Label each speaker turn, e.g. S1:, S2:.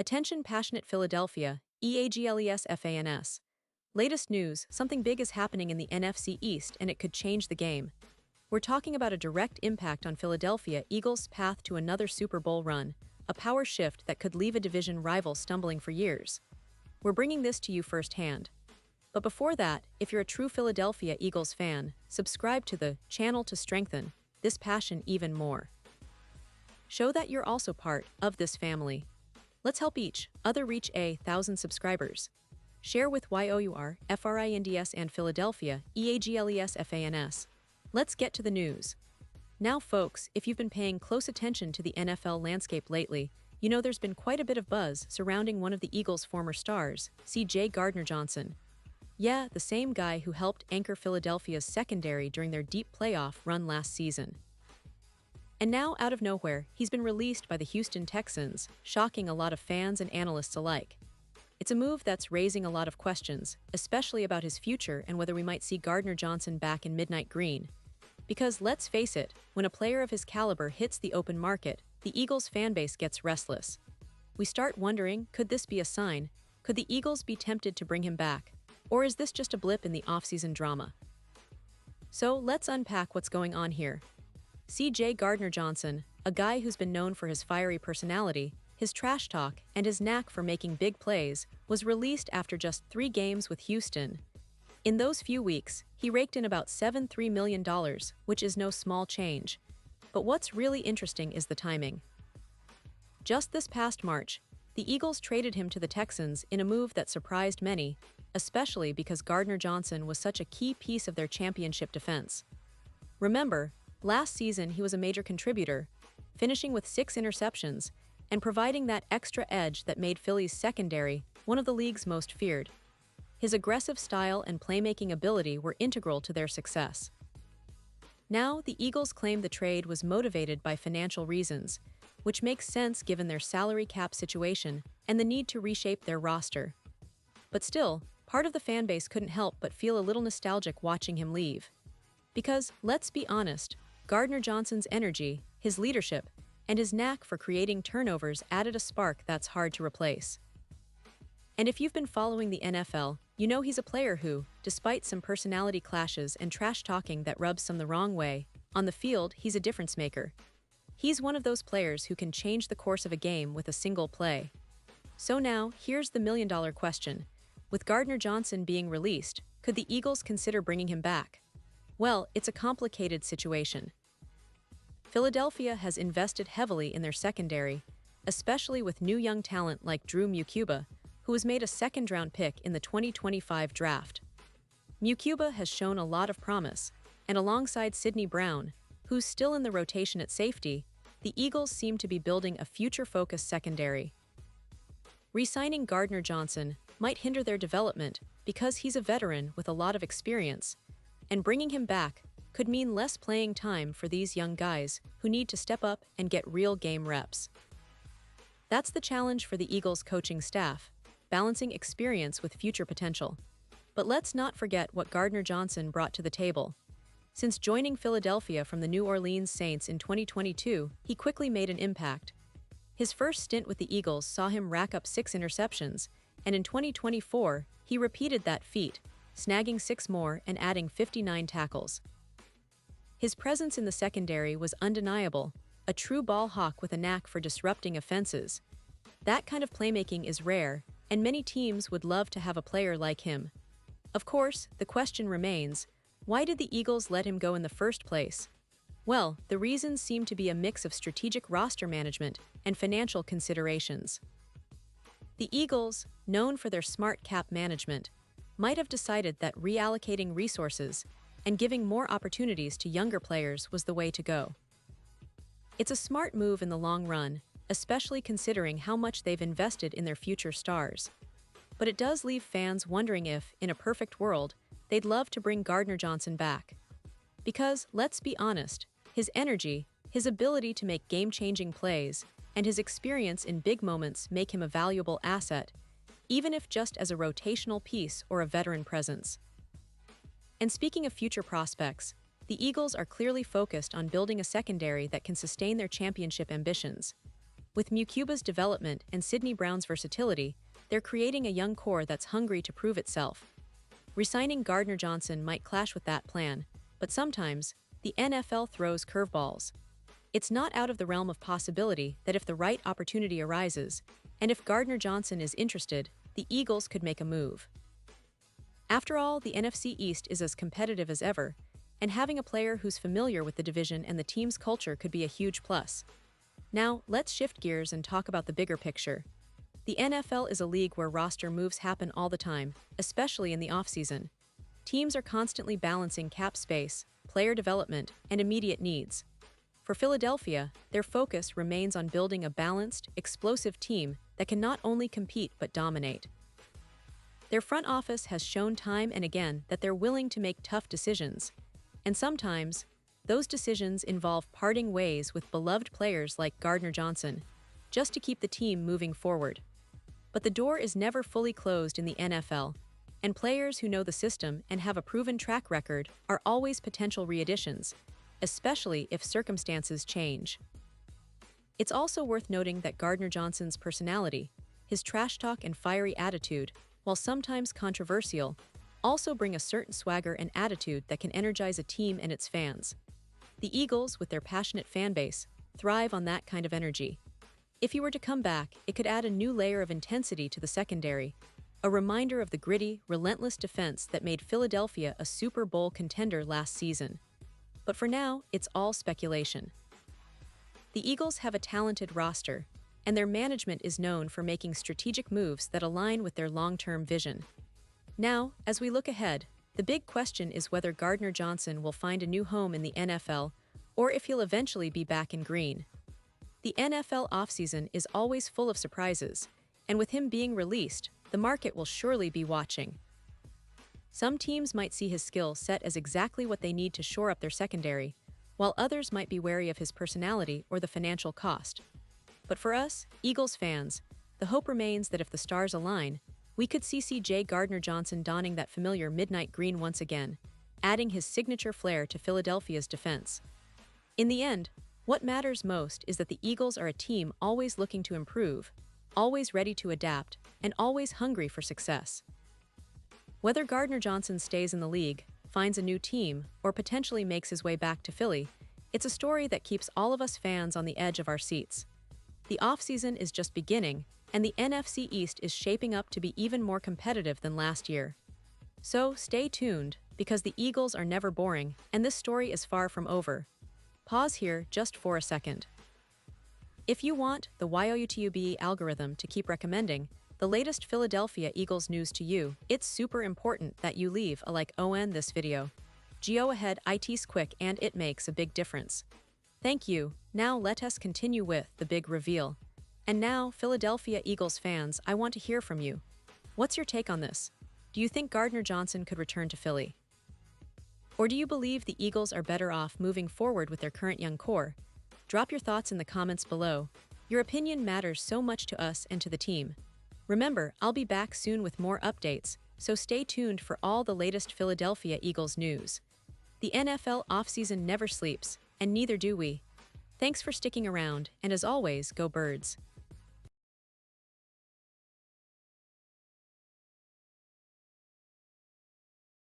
S1: Attention passionate Philadelphia, EAGLES FANS. Latest news, something big is happening in the NFC East and it could change the game. We're talking about a direct impact on Philadelphia Eagles' path to another Super Bowl run, a power shift that could leave a division rival stumbling for years. We're bringing this to you firsthand. But before that, if you're a true Philadelphia Eagles fan, subscribe to the channel to strengthen this passion even more. Show that you're also part of this family. Let's help each other reach 1,000 subscribers. Share with YOUR, FRINDS and Philadelphia, EAGLES FANS. Let's get to the news. Now folks, if you've been paying close attention to the NFL landscape lately, you know there's been quite a bit of buzz surrounding one of the Eagles' former stars, Gardner Johnson. Yeah, the same guy who helped anchor Philadelphia's secondary during their deep playoff run last season. And now, out of nowhere, he's been released by the Houston Texans, shocking a lot of fans and analysts alike. It's a move that's raising a lot of questions, especially about his future and whether we might see Gardner Johnson back in Midnight Green. Because, let's face it, when a player of his caliber hits the open market, the Eagles' fanbase gets restless. We start wondering, could this be a sign? Could the Eagles be tempted to bring him back? Or is this just a blip in the offseason drama? So, let's unpack what's going on here. Gardner Johnson, a guy who's been known for his fiery personality, his trash talk, and his knack for making big plays, was released after just 3 games with Houston. In those few weeks, he raked in about $73 million, which is no small change. But what's really interesting is the timing. Just this past March, the Eagles traded him to the Texans in a move that surprised many, especially because Gardner Johnson was such a key piece of their championship defense. Remember, last season he was a major contributor, finishing with 6 interceptions and providing that extra edge that made Philly's secondary one of the league's most feared. His aggressive style and playmaking ability were integral to their success. Now, the Eagles claim the trade was motivated by financial reasons, which makes sense given their salary cap situation and the need to reshape their roster. But still, part of the fanbase couldn't help but feel a little nostalgic watching him leave. Because, let's be honest, Gardner Johnson's energy, his leadership, and his knack for creating turnovers added a spark that's hard to replace. And if you've been following the NFL, you know he's a player who, despite some personality clashes and trash talking that rubs some the wrong way, on the field he's a difference maker. He's one of those players who can change the course of a game with a single play. So now, here's the million-dollar question. With Gardner Johnson being released, could the Eagles consider bringing him back? Well, it's a complicated situation. Philadelphia has invested heavily in their secondary, especially with new young talent like Drew Mukuba, who was made a second-round pick in the 2025 draft. Mukuba has shown a lot of promise, and alongside Sidney Brown, who's still in the rotation at safety, the Eagles seem to be building a future-focused secondary. Re-signing Gardner Johnson might hinder their development because he's a veteran with a lot of experience, and bringing him back could mean less playing time for these young guys who need to step up and get real game reps. That's the challenge for the Eagles coaching staff, balancing experience with future potential. But let's not forget what Gardner Johnson brought to the table. Since joining Philadelphia from the New Orleans Saints in 2022, he quickly made an impact. His first stint with the Eagles saw him rack up 6 interceptions, and in 2024, he repeated that feat, snagging 6 more and adding 59 tackles. His presence in the secondary was undeniable, a true ball hawk with a knack for disrupting offenses. That kind of playmaking is rare, and many teams would love to have a player like him. Of course, the question remains, why did the Eagles let him go in the first place? Well, the reasons seem to be a mix of strategic roster management and financial considerations. The Eagles, known for their smart cap management, might have decided that reallocating resources and giving more opportunities to younger players was the way to go. It's a smart move in the long run, especially considering how much they've invested in their future stars. But it does leave fans wondering if, in a perfect world, they'd love to bring Gardner Johnson back. Because, let's be honest, his energy, his ability to make game-changing plays, and his experience in big moments make him a valuable asset, even if just as a rotational piece or a veteran presence. And speaking of future prospects, the Eagles are clearly focused on building a secondary that can sustain their championship ambitions. With Mucuba's development and Sidney Brown's versatility, they're creating a young core that's hungry to prove itself. Resigning Gardner Johnson might clash with that plan, but sometimes, the NFL throws curveballs. It's not out of the realm of possibility that if the right opportunity arises, and if Gardner Johnson is interested, the Eagles could make a move. After all, the NFC East is as competitive as ever, and having a player who's familiar with the division and the team's culture could be a huge plus. Now, let's shift gears and talk about the bigger picture. The NFL is a league where roster moves happen all the time, especially in the offseason. Teams are constantly balancing cap space, player development, and immediate needs. For Philadelphia, their focus remains on building a balanced, explosive team that can not only compete but dominate. Their front office has shown time and again that they're willing to make tough decisions, and sometimes, those decisions involve parting ways with beloved players like Gardner Johnson, just to keep the team moving forward. But the door is never fully closed in the NFL, and players who know the system and have a proven track record are always potential re-additions, especially if circumstances change. It's also worth noting that Gardner Johnson's personality, his trash talk and fiery attitude, while sometimes controversial, also bring a certain swagger and attitude that can energize a team and its fans. The Eagles, with their passionate fan base, thrive on that kind of energy. If he were to come back, it could add a new layer of intensity to the secondary, a reminder of the gritty, relentless defense that made Philadelphia a Super Bowl contender last season. But for now, it's all speculation. The Eagles have a talented roster, and their management is known for making strategic moves that align with their long-term vision. Now, as we look ahead, the big question is whether Gardner Johnson will find a new home in the NFL or if he'll eventually be back in green. The NFL offseason is always full of surprises, and with him being released, the market will surely be watching. Some teams might see his skill set as exactly what they need to shore up their secondary, while others might be wary of his personality or the financial cost. But for us, Eagles fans, the hope remains that if the stars align, we could see C.J. Gardner Johnson donning that familiar midnight green once again, adding his signature flair to Philadelphia's defense. In the end, what matters most is that the Eagles are a team always looking to improve, always ready to adapt, and always hungry for success. Whether Gardner Johnson stays in the league, finds a new team, or potentially makes his way back to Philly, it's a story that keeps all of us fans on the edge of our seats. The offseason is just beginning, and the NFC East is shaping up to be even more competitive than last year. So stay tuned, because the Eagles are never boring, and this story is far from over. Pause here just for a second. If you want the YouTube algorithm to keep recommending the latest Philadelphia Eagles news to you, it's super important that you leave a like on this video. Go ahead, it's quick and it makes a big difference. Thank you. Now let us continue with the big reveal. And now, Philadelphia Eagles fans, I want to hear from you. What's your take on this? Do you think Gardner Johnson could return to Philly? Or do you believe the Eagles are better off moving forward with their current young core? Drop your thoughts in the comments below. Your opinion matters so much to us and to the team. Remember, I'll be back soon with more updates, so stay tuned for all the latest Philadelphia Eagles news. The NFL offseason never sleeps, and neither do we. Thanks for sticking around, and as always, go Birds.